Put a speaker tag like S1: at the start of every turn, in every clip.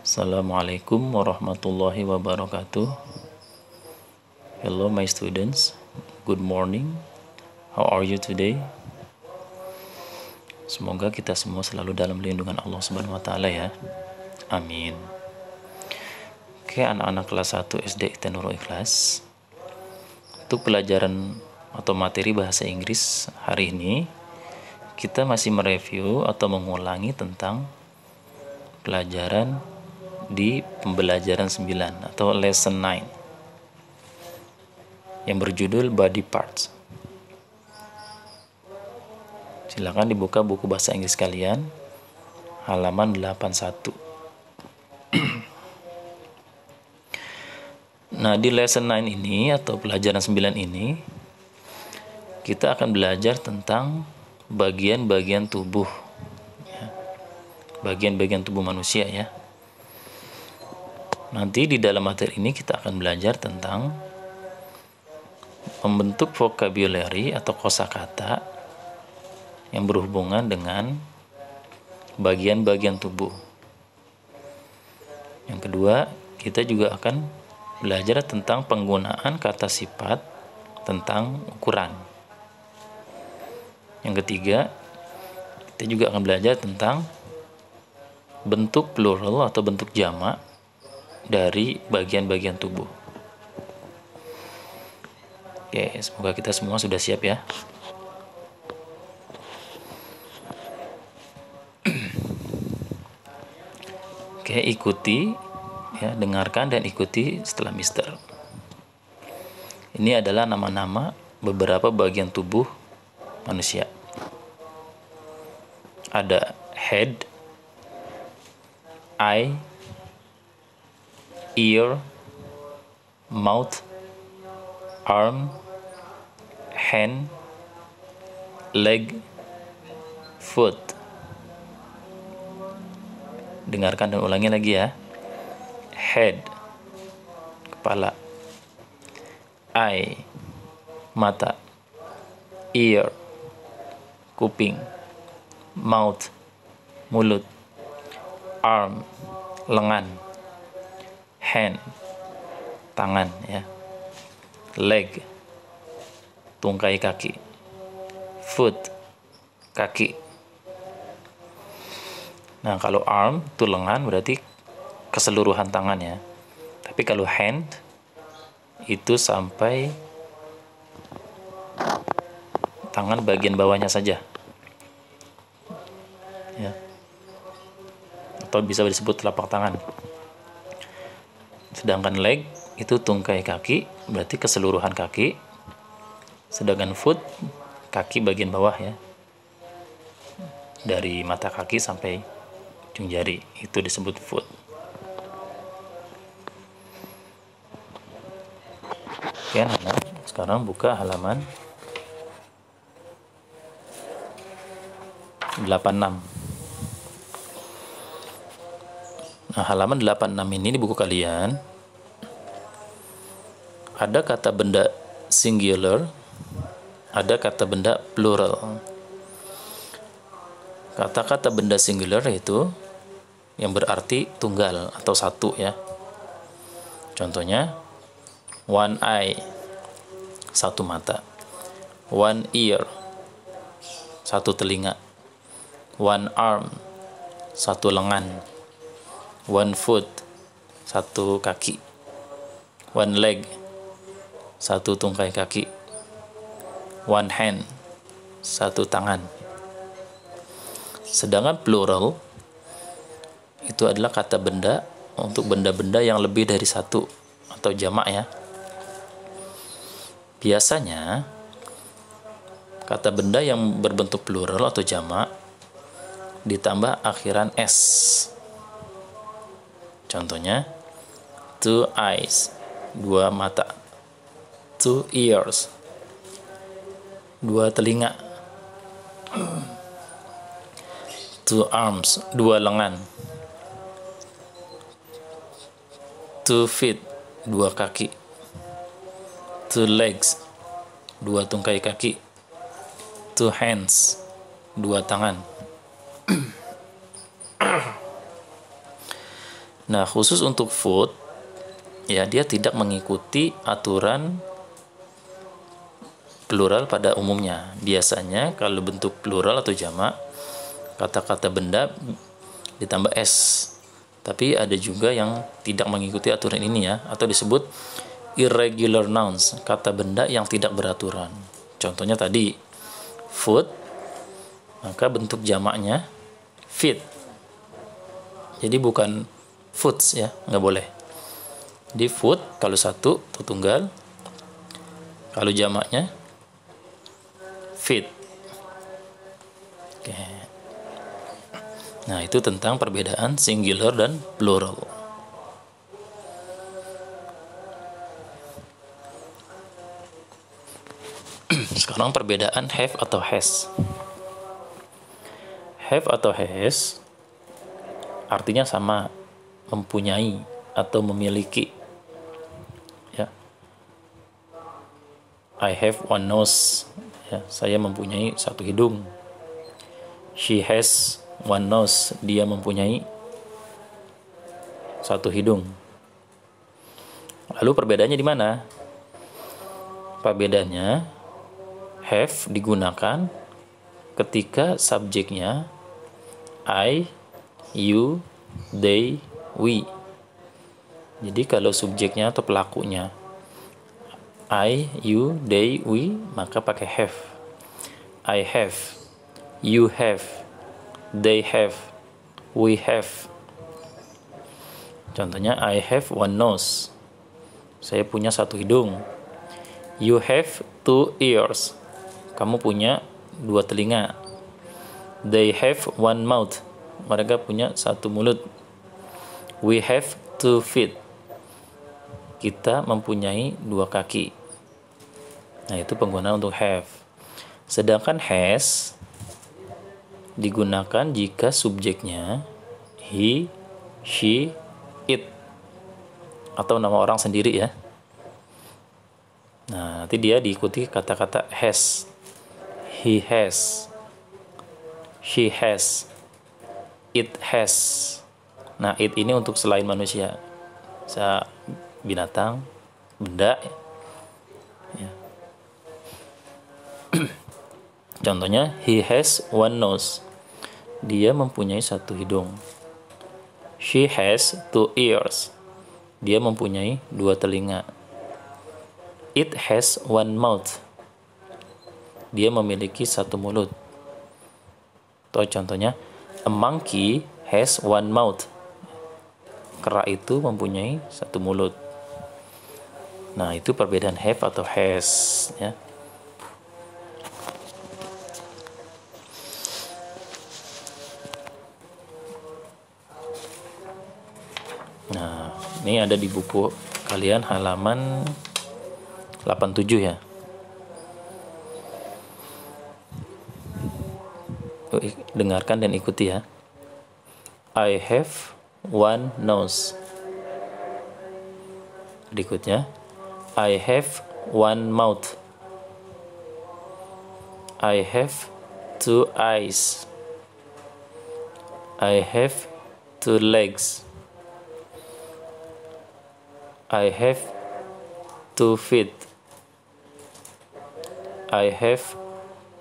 S1: Assalamualaikum warahmatullahi wabarakatuh. Hello my students, good morning. How are you today? Semoga kita semua selalu dalam lindungan Allah Subhanahu wa taala ya. Amin. Oke, anak-anak kelas 1 SD ITN Nurul Ikhlas. Untuk pelajaran atau materi bahasa Inggris hari ini, kita masih mereview atau mengulangi tentang pelajaran di pembelajaran 9 atau lesson 9 yang berjudul body parts. Silakan dibuka buku bahasa Inggris kalian halaman 81. Nah, di lesson 9 ini atau pelajaran 9 ini kita akan belajar tentang bagian-bagian tubuh ya. Bagian-bagian tubuh manusia ya. Nanti di dalam materi ini kita akan belajar tentang membentuk vocabulary atau kosakata yang berhubungan dengan bagian-bagian tubuh. Yang kedua, kita juga akan belajar tentang penggunaan kata sifat tentang ukuran. Yang ketiga, kita juga akan belajar tentang bentuk plural atau bentuk jamak dari bagian-bagian tubuh. Oke, semoga kita semua sudah siap ya. Oke, ikuti ya, dengarkan dan ikuti setelah Mister. Ini adalah nama-nama beberapa bagian tubuh manusia. Ada head, eye, ear, mouth, arm, hand, leg, foot. Dengarkan dan ulangi lagi ya. Head, kepala. Eye, mata. Ear, kuping. Mouth, mulut. Arm, lengan. Hand, tangan ya. Leg, tungkai kaki. Foot, kaki. Nah, kalau arm itu lengan berarti keseluruhan tangan ya. Tapi kalau hand itu sampai tangan bagian bawahnya saja ya. Atau bisa disebut telapak tangan. Sedangkan leg itu tungkai kaki, berarti keseluruhan kaki. Sedangkan foot, kaki bagian bawah ya. Dari mata kaki sampai ujung jari, itu disebut foot. Oke, anak, sekarang buka halaman 86. Nah, halaman 86 ini di buku kalian ada kata benda singular, ada kata benda plural. Kata-kata benda singular itu yang berarti tunggal atau satu ya. Contohnya one eye, satu mata. One ear, satu telinga. One arm, satu lengan. One foot, satu kaki. One leg, satu tungkai kaki. One hand, satu tangan. Sedangkan plural itu adalah kata benda untuk benda-benda yang lebih dari satu atau jamak ya. Biasanya kata benda yang berbentuk plural atau jamak ditambah akhiran s. Contohnya, two eyes, dua mata. Two ears, dua telinga. Two arms, dua lengan. Two feet, dua kaki. Two legs, dua tungkai kaki. Two hands, dua tangan. Nah, khusus untuk food, ya dia tidak mengikuti aturan plural pada umumnya. Biasanya kalau bentuk plural atau jamak, kata-kata benda ditambah s. Tapi ada juga yang tidak mengikuti aturan ini ya, atau disebut irregular nouns, kata benda yang tidak beraturan. Contohnya tadi food, maka bentuk jamaknya feed. Jadi bukan foods ya, nggak boleh. Di food kalau satu atau tunggal, kalau jamaknya feed. Oke. Nah, itu tentang perbedaan singular dan plural. Sekarang perbedaan have atau has. Have atau has artinya sama, mempunyai atau memiliki. Ya. I have one nose. Ya, saya mempunyai satu hidung. She has one nose, dia mempunyai satu hidung. Lalu perbedaannya di mana? Perbedaannya, have digunakan ketika subjeknya I, you, they, we. Jadi kalau subjeknya atau pelakunya I, you, they, we, maka pakai have. I have, you have, they have, we have. Contohnya, I have one nose. Saya punya satu hidung. You have two ears. Kamu punya dua telinga. They have one mouth. Mereka punya satu mulut. We have two feet. Kita mempunyai dua kaki. Nah, itu penggunaan untuk have. Sedangkan has digunakan jika subjeknya he, she, it, atau nama orang sendiri ya. Nah, nanti dia diikuti kata-kata has. He has, she has, it has. Nah, it ini untuk selain manusia, bisa binatang, benda ya. Contohnya, he has one nose. Dia mempunyai satu hidung. She has two ears. Dia mempunyai dua telinga. It has one mouth. Dia memiliki satu mulut. Atau contohnya, a monkey has one mouth. Kera itu mempunyai satu mulut. Nah, itu perbedaan have atau has ya. Nah, ini ada di buku kalian halaman 87 ya. Dengarkan dan ikuti ya. I have one nose. Berikutnya, I have one mouth. I have two eyes. I have two legs. I have two feet. I have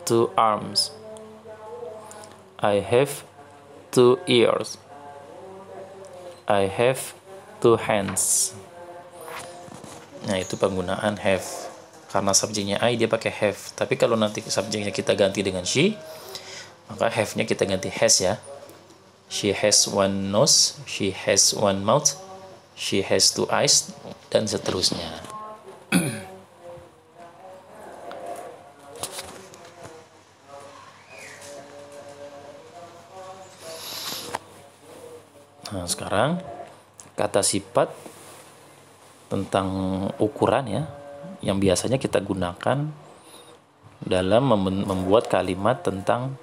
S1: two arms. I have two ears. I have two hands. Nah, itu penggunaan have. Karena subjeknya I, dia pakai have. Tapi kalau nanti subjeknya kita ganti dengan she, maka have-nya kita ganti has ya. She has one nose. She has one mouth. She has two eyes, dan seterusnya. Nah, sekarang kata sifat tentang ukuran ya, yang biasanya kita gunakan dalam membuat kalimat tentang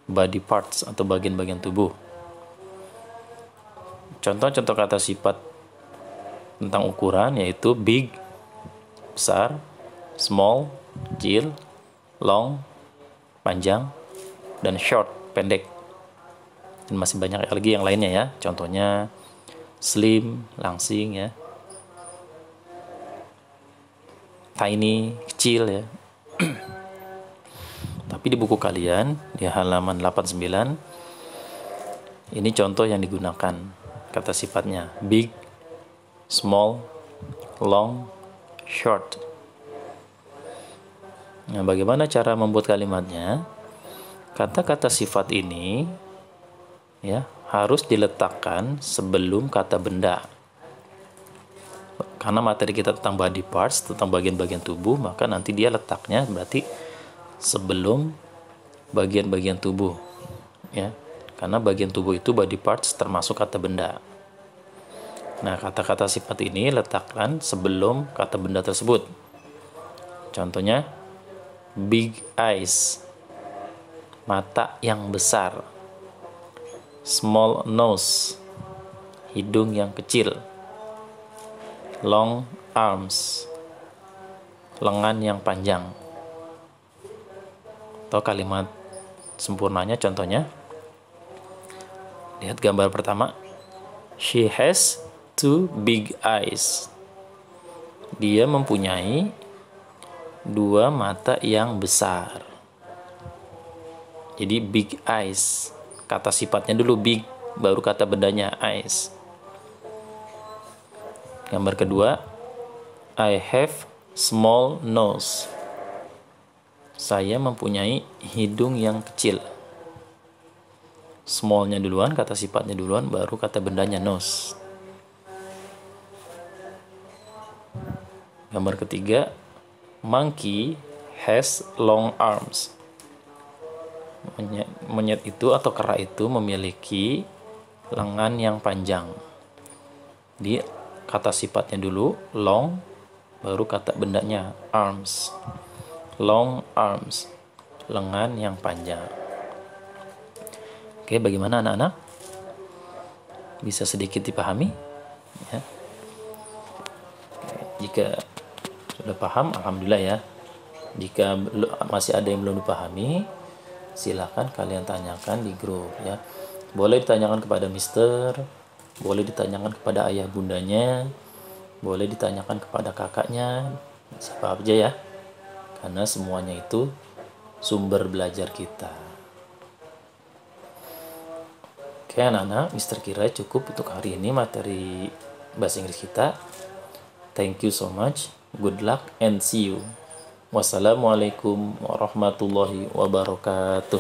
S1: body parts atau bagian-bagian tubuh. Contoh-contoh kata sifat tentang ukuran yaitu big, besar, small, kecil, long, panjang, dan short, pendek. Dan masih banyak lagi yang lainnya ya. Contohnya slim, langsing ya, tiny, kecil ya. Tapi di buku kalian di halaman 89 ini contoh yang digunakan kata sifatnya: big, small, long, short. Nah, bagaimana cara membuat kalimatnya? Kata-kata sifat ini ya harus diletakkan sebelum kata benda. Karena materi kita tentang body parts, tentang bagian-bagian tubuh, maka nanti dia letaknya berarti sebelum bagian-bagian tubuh ya. Karena bagian tubuh itu body parts termasuk kata benda. Nah, kata-kata sifat ini letakkan sebelum kata benda tersebut. Contohnya, big eyes, mata yang besar. Small nose, hidung yang kecil. Long arms, lengan yang panjang. Atau kalimat sempurnanya contohnya, lihat gambar pertama. She has 2 big eyes. Dia mempunyai 2 mata yang besar. Jadi big eyes. Kata sifatnya dulu big, baru kata bendanya eyes. Gambar kedua, I have small nose. Saya mempunyai hidung yang kecil. Smallnya duluan, kata sifatnya duluan, baru kata bendanya nose. Gambar ketiga, monkey has long arms. Monyet itu atau kera itu memiliki lengan yang panjang. Di kata sifatnya dulu long, baru kata bendanya arms. Long arms, lengan yang panjang. Oke, bagaimana anak-anak? Bisa sedikit dipahami? Ya. Jika sudah paham, alhamdulillah ya. Jika masih ada yang belum dipahami, silakan kalian tanyakan di grup ya. Boleh ditanyakan kepada mister, boleh ditanyakan kepada ayah bundanya, boleh ditanyakan kepada kakaknya, siapa aja ya. Karena semuanya itu sumber belajar kita. Oke anak-anak, Mister kira cukup untuk hari ini materi bahasa Inggris kita. Thank you so much. Good luck and see you. Wassalamualaikum warahmatullahi wabarakatuh.